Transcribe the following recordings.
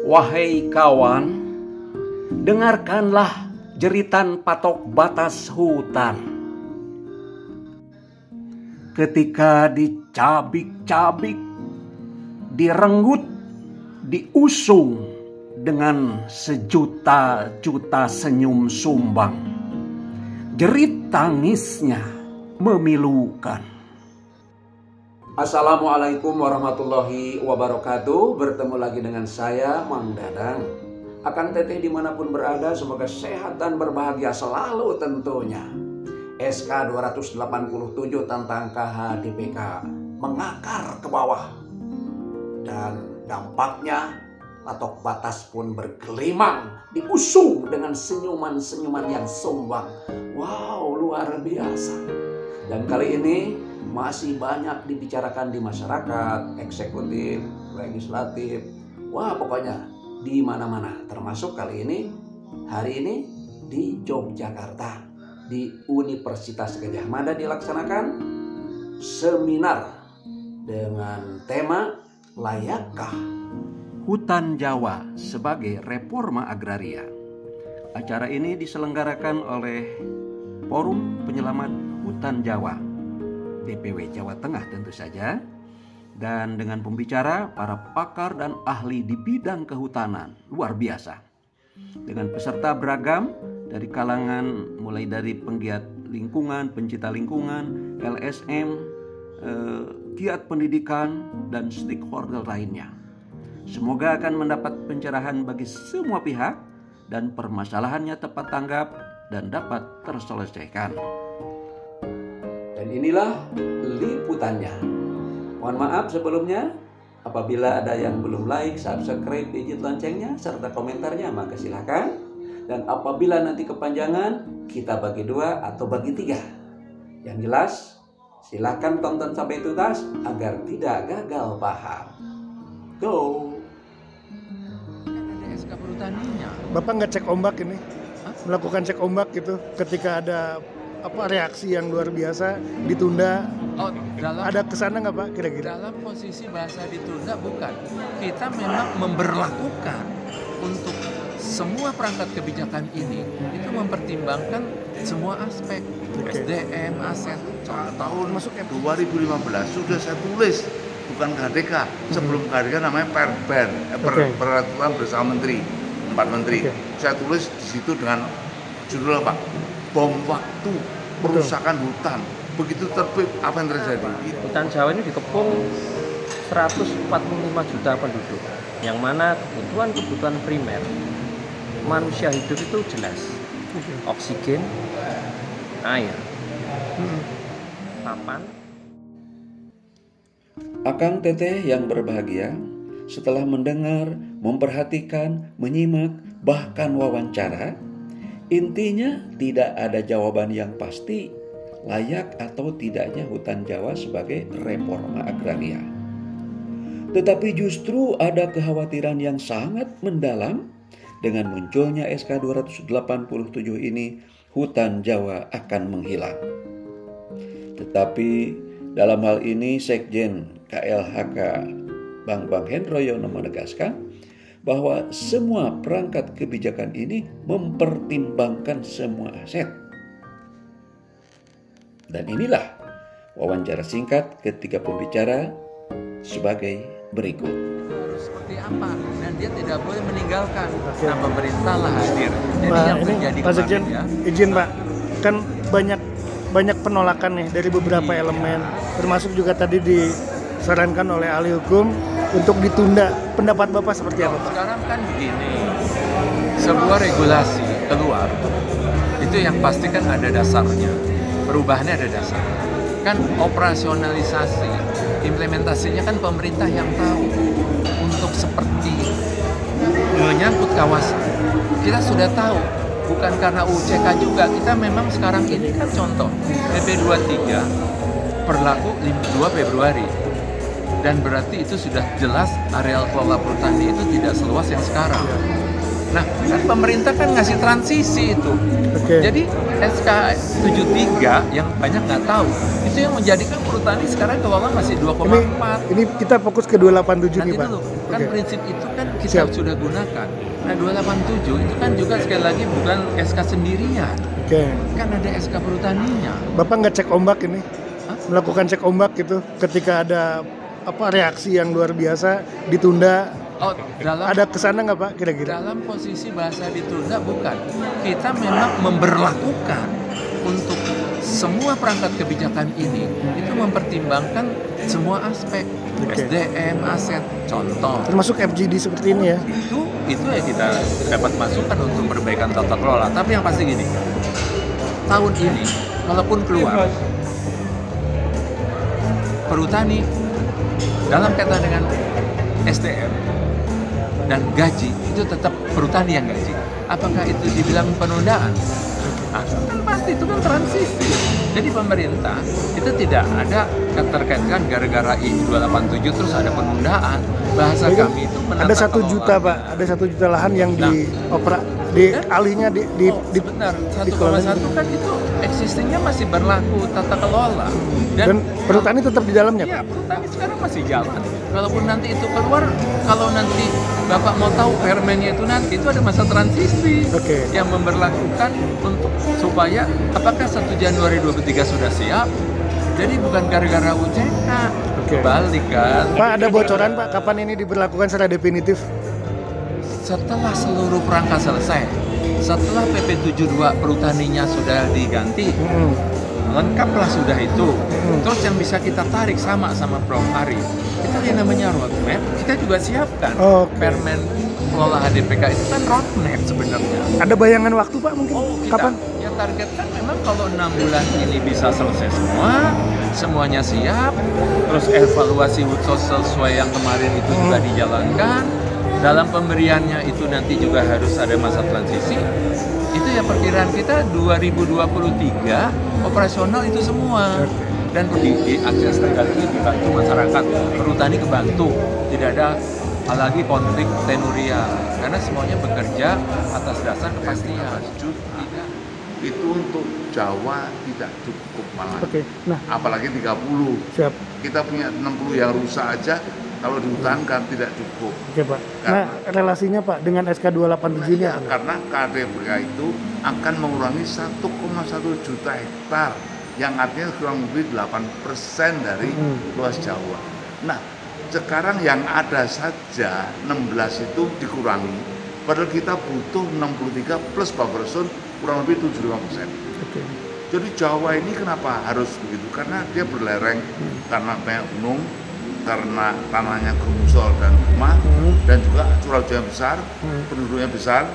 Wahai kawan, dengarkanlah jeritan patok batas hutan. Ketika dicabik-cabik, direnggut, diusung dengan sejuta-juta senyum sumbang, jerit tangisnya memilukan. Assalamualaikum warahmatullahi wabarakatuh. Bertemu lagi dengan saya, Mang Dadang. Akan teteh dimanapun berada, semoga sehat dan berbahagia selalu tentunya. SK 287 tentang KHDPK mengakar ke bawah. Dan dampaknya patok batas pun bergelimang, diusung dengan senyuman-senyuman yang sombong. Wow, luar biasa. Dan kali ini masih banyak dibicarakan di masyarakat, eksekutif, legislatif. Wah, pokoknya di mana-mana. Termasuk kali ini, hari ini di Yogyakarta, di Universitas Gadjah Mada dilaksanakan seminar dengan tema Layakkah Hutan Jawa sebagai Reforma Agraria. Acara ini diselenggarakan oleh Forum Penyelamat Hutan Jawa, DPW Jawa Tengah tentu saja, dan dengan pembicara para pakar dan ahli di bidang kehutanan luar biasa, dengan peserta beragam dari kalangan mulai dari penggiat lingkungan, pencinta lingkungan, LSM, giat pendidikan, dan stakeholder lainnya. Semoga akan mendapat pencerahan bagi semua pihak dan permasalahannya tepat tanggap dan dapat terselesaikan. Dan inilah liputannya. Mohon maaf sebelumnya, apabila ada yang belum like, subscribe, digit loncengnya, serta komentarnya, maka silakan. Dan apabila nanti kepanjangan, kita bagi 2 atau bagi 3. Yang jelas, silakan tonton sampai tuntas agar tidak gagal paham. Go! Ada SK perhutaninya. Bapak nggak cek ombak ini? Hah? Melakukan cek ombak gitu ketika ada reaksi yang luar biasa ditunda? Ada kesana nggak Pak kira-kira? Dalam posisi bahasa ditunda bukan. Kita memang memberlakukan untuk semua perangkat kebijakan ini itu mempertimbangkan semua aspek. SDM, aset. Tahun masuk 2015 sudah saya tulis, bukan KHDK. Sebelum KHDK namanya Perber, Peraturan Bersama Menteri, 4 Menteri. Saya tulis di situ dengan judul apa? Bom waktu perusakan hutan. Begitu terbit, apa yang terjadi? Hutan Jawa ini dikepung 145 juta penduduk, yang mana kebutuhan primer manusia hidup itu jelas: oksigen, air, papan. Akang teteh yang berbahagia, setelah mendengar, memperhatikan, menyimak, bahkan wawancara, intinya tidak ada jawaban yang pasti layak atau tidaknya hutan Jawa sebagai reforma agraria. Tetapi justru ada kekhawatiran yang sangat mendalam dengan munculnya SK 287 ini, hutan Jawa akan menghilang. Tetapi dalam hal ini Sekjen KLHK Bang Hendroyono menegaskan bahwa semua perangkat kebijakan ini mempertimbangkan semua aset. Dan inilah wawancara singkat ketiga pembicara sebagai berikut. Harus seperti apa? Dan dia tidak boleh meninggalkan. Nah, pemerintah lah hadir. Jadi Pak, yang ini terjadi Pak Sekjen, ya. izin Pak, kan banyak penolakan nih dari beberapa elemen, termasuk juga tadi disarankan oleh ahli hukum untuk ditunda. Pendapat Bapak seperti apa Pak? Sekarang kan begini, sebuah regulasi keluar, itu yang pasti kan ada dasarnya. Perubahannya ada dasarnya. Kan operasionalisasi, implementasinya kan pemerintah yang tahu. Untuk seperti menyangkut kawasan, kita sudah tahu. Bukan karena UCK juga, kita memang sekarang ini kan contoh PP 23 berlaku 2 Februari. Dan berarti itu sudah jelas areal kelola perhutani itu tidak seluas yang sekarang. Nah, kan pemerintah kan ngasih transisi itu. Jadi SK 73 yang banyak nggak tahu, itu yang menjadikan perhutani sekarang kelola masih 2,4. Ini kita fokus ke 287 Nanti nih Pak. dulu, kan prinsip itu kan kita sudah gunakan. Nah 287 itu kan juga sekali lagi bukan SK sendirian. Kan ada SK perhutaninya. Bapak nggak cek ombak ini? Melakukan cek ombak gitu ketika ada reaksi yang luar biasa ditunda? Ada kesana nggak Pak kira-kira? Dalam posisi bahasa ditunda bukan. Kita memang memberlakukan untuk semua perangkat kebijakan ini itu mempertimbangkan semua aspek SDM, aset, contoh. Termasuk FGD seperti ini ya? Itu ya kita dapat masukan untuk perbaikan tata kelola. Tapi yang pasti gini, tahun ini walaupun keluar perhutani dalam kaitan dengan SDM dan gaji itu tetap perhutani yang gaji. Apakah itu dibilang penundaan? Nah, kan pasti itu kan transisi. Jadi pemerintah itu tidak ada keterkaitan gara-gara ini 287 terus ada penundaan. Bahasa jadi kami itu ada 1 juta Pak, ada 1 juta lahan yang alihnya benar 1,1 kan itu existingnya masih berlaku tata kelola dan perhutani tetap di dalamnya Pak? Iya, perhutani sekarang masih jalan. Walaupun nanti itu keluar, kalau nanti Bapak mau tahu permennya itu nanti itu ada masa transisi yang memberlakukan untuk supaya apakah 1 Januari 23 sudah siap. Jadi bukan gara-gara UJK. Balik kan. Pak, ada bocoran Pak kapan ini diberlakukan secara definitif? Setelah seluruh perangkat selesai, setelah PP 72 perhutaninya sudah diganti, lengkaplah sudah itu. Terus yang bisa kita tarik sama Prof. Ari, itu yang namanya roadmap, kita juga siapkan. Permen kelola HDPK itu kan roadmap sebenarnya. Ada bayangan waktu Pak mungkin? Kapan? Ya targetkan memang kalau 6 bulan ini bisa selesai semuanya siap, terus evaluasi Woodsos sesuai yang kemarin itu juga dijalankan. Dalam pemberiannya itu nanti juga harus ada masa transisi. Itu ya perkiraan kita 2023 operasional itu semua. Dan di akses teknologi dibantu masyarakat, perhutani kebantu, tidak ada lagi konflik tenurial karena semuanya bekerja atas dasar kepastian. Itu untuk Jawa tidak cukup malah. Nah, apalagi 30. Siap. Kita punya 60 yang rusak aja. Kalau dihutankan tidak cukup. Pak. Nah, relasinya Pak dengan SK 287 ini karena KDPK itu akan mengurangi 1,1 juta hektar yang artinya kurang lebih 8% dari luas Jawa. Nah, sekarang yang ada saja 16 itu dikurangi. Padahal kita butuh 63 plus buffer zone kurang lebih 75%. Jadi Jawa ini kenapa harus begitu? Karena dia berlereng, karena banyak gunung, karena tanahnya gungsol dan rumah, dan juga curah hujan besar, penduduknya besar,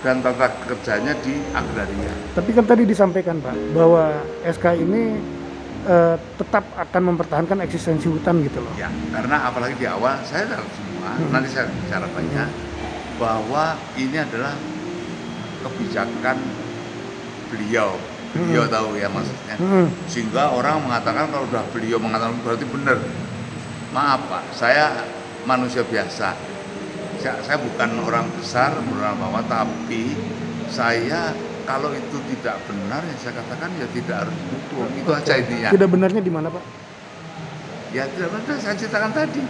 dan tata kerjanya di agraria. Tapi kan tadi disampaikan Pak bahwa SK ini tetap akan mempertahankan eksistensi hutan gitu loh. Ya, karena apalagi di awal saya tahu semua, nanti saya bicara banyak bahwa ini adalah kebijakan beliau tahu ya maksudnya, sehingga orang mengatakan kalau udah beliau mengatakan berarti benar. Maaf Pak, saya manusia biasa. Saya bukan orang besar, orang bawah, tapi saya kalau itu tidak benar ya saya katakan ya tidak harus didukung. Itu aja intinya. Tidak benarnya di mana Pak? Ya tidak benar, saya ceritakan tadi.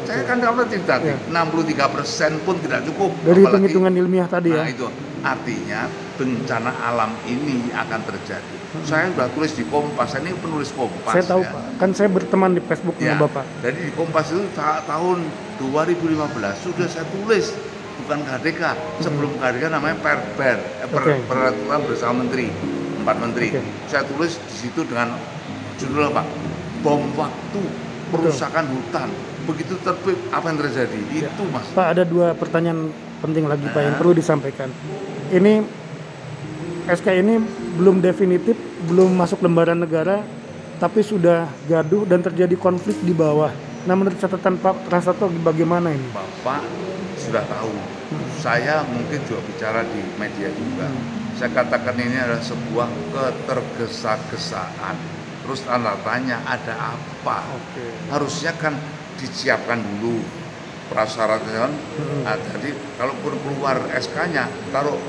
Saya kan kalau cerita 63% pun tidak cukup. Dari hitung-hitungan ilmiah tadi ya. Nah itu artinya bencana alam ini akan terjadi. Saya sudah tulis di Kompas, ini penulis Kompas. Saya tahu Pak, kan saya berteman di Facebook sama Bapak. Jadi di Kompas itu tahun 2015 sudah saya tulis, bukan KDK. Sebelum KDK namanya Perber, Peraturan Bersama Menteri, 4 Menteri. Saya tulis di situ dengan judul apa? Bom waktu, perusakan hutan. Begitu terbit, apa yang terjadi? Itu Mas. Pak, ada 2 pertanyaan penting lagi Pak yang perlu disampaikan. Ini SK ini belum definitif, belum masuk lembaran negara, tapi sudah gaduh dan terjadi konflik di bawah. Nah, menurut catatan Pak Prasetyo bagaimana ini? Bapak sudah tahu. Saya mungkin juga bicara di media juga. Saya katakan ini adalah sebuah ketergesa-gesaan. Terus tanda tanya ada apa? Harusnya kan disiapkan dulu. prasyaratnya kan. Nah, jadi kalau keluar SK-nya, kalau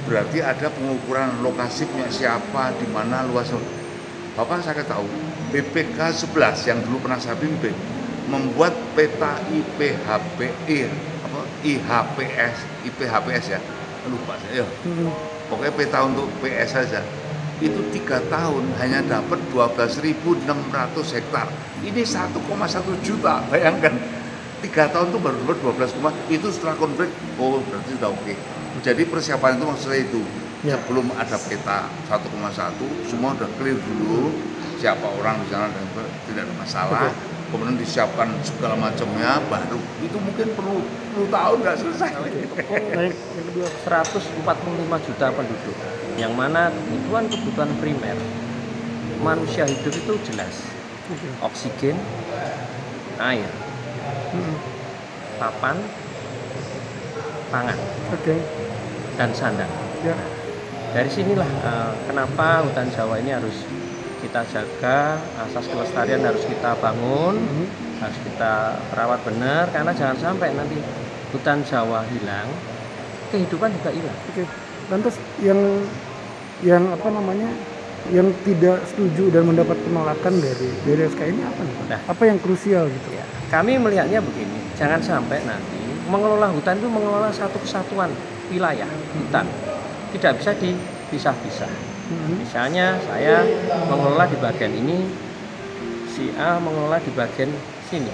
berarti ada pengukuran lokasi punya siapa, di mana luas. Bapak saya tahu BPK 11 yang dulu pernah saya pimpin membuat peta IPHPS ya, lupa saya. Pokoknya peta untuk PS saja. Itu 3 tahun hanya dapat 12.600 hektar. Ini 1,1 juta, bayangkan. 3 tahun itu baru dapat 12, itu setelah konflik, oh berarti sudah oke. Jadi persiapan itu maksudnya itu. Ya. Sebelum ada peta 1,1, semua udah clear dulu. Siapa orang di sana dan tidak ada masalah. Kemudian disiapkan segala macamnya, baru itu mungkin perlu tahun nggak selesai. 145 juta penduduk, yang mana kebutuhan primer manusia hidup itu jelas, oksigen, air, papan, pangan, dan sandang. Dari sinilah kenapa hutan Jawa ini harus kita jaga, asas kelestarian harus kita bangun, harus kita rawat benar, karena jangan sampai nanti hutan Jawa hilang, kehidupan juga hilang. Lantas yang apa namanya, yang tidak setuju dan mendapat penolakan dari SK ini apa nih? Nah, apa yang krusial gitu? Ya, kami melihatnya begini, jangan sampai nanti mengelola hutan itu mengelola satu kesatuan wilayah hutan, tidak bisa dipisah-pisah. Misalnya saya mengelola di bagian ini, si A mengelola di bagian sini.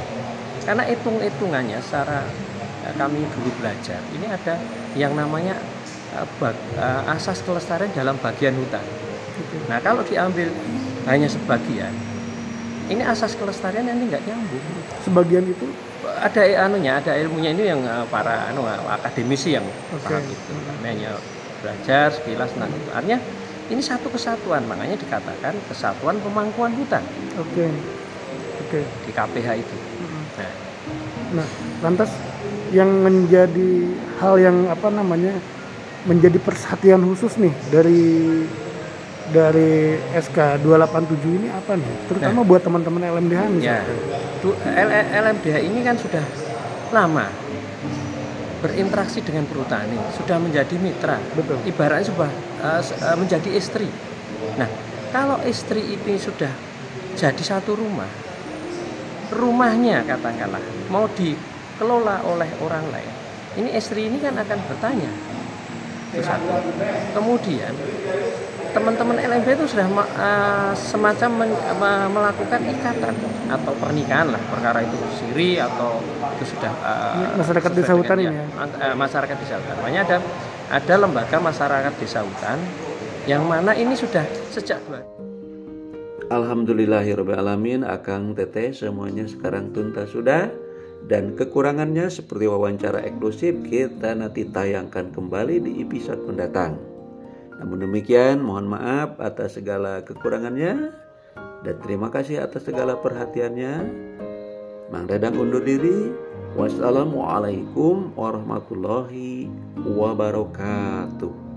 Karena hitung-hitungannya secara kami dulu belajar, ini ada yang namanya asas kelestarian dalam bagian hutan. Nah kalau diambil hanya sebagian, ini asas kelestarian ini nggak nyambung. Sebagian itu ada ada ilmunya ini yang para akademisi yang paham itu. Kami hanya belajar sekilas tentang itu. Artinya ini satu kesatuan, makanya dikatakan kesatuan pemangkuan hutan. Di KPH itu. Nah, lantas yang menjadi hal yang apa namanya menjadi perhatian khusus nih dari SK 287 ini apa nih? Terutama buat teman-teman LMDH misalnya. LMDH ini kan sudah lama berinteraksi dengan perhutani, sudah menjadi mitra. Betul. Ibaratnya sudah menjadi istri. Nah, kalau istri ini sudah jadi satu rumahnya katakanlah mau dikelola oleh orang lain, ini istri ini kan akan bertanya. Itu satu. Kemudian teman-teman LMDH itu sudah semacam melakukan ikatan atau pernikahan lah, perkara itu siri atau itu sudah masyarakat desa hutan ini ya. Masyarakat desa hutan. Makanya ada lembaga masyarakat desa hutan yang mana ini sudah sejak Alhamdulillahirrahmanirrahim. Akang teteh semuanya sekarang tuntas sudah, dan kekurangannya seperti wawancara eksklusif kita nanti tayangkan kembali di episode mendatang. Namun demikian, mohon maaf atas segala kekurangannya dan terima kasih atas segala perhatiannya. Mang Dadang undur diri. Wassalamualaikum warahmatullahi wabarakatuh.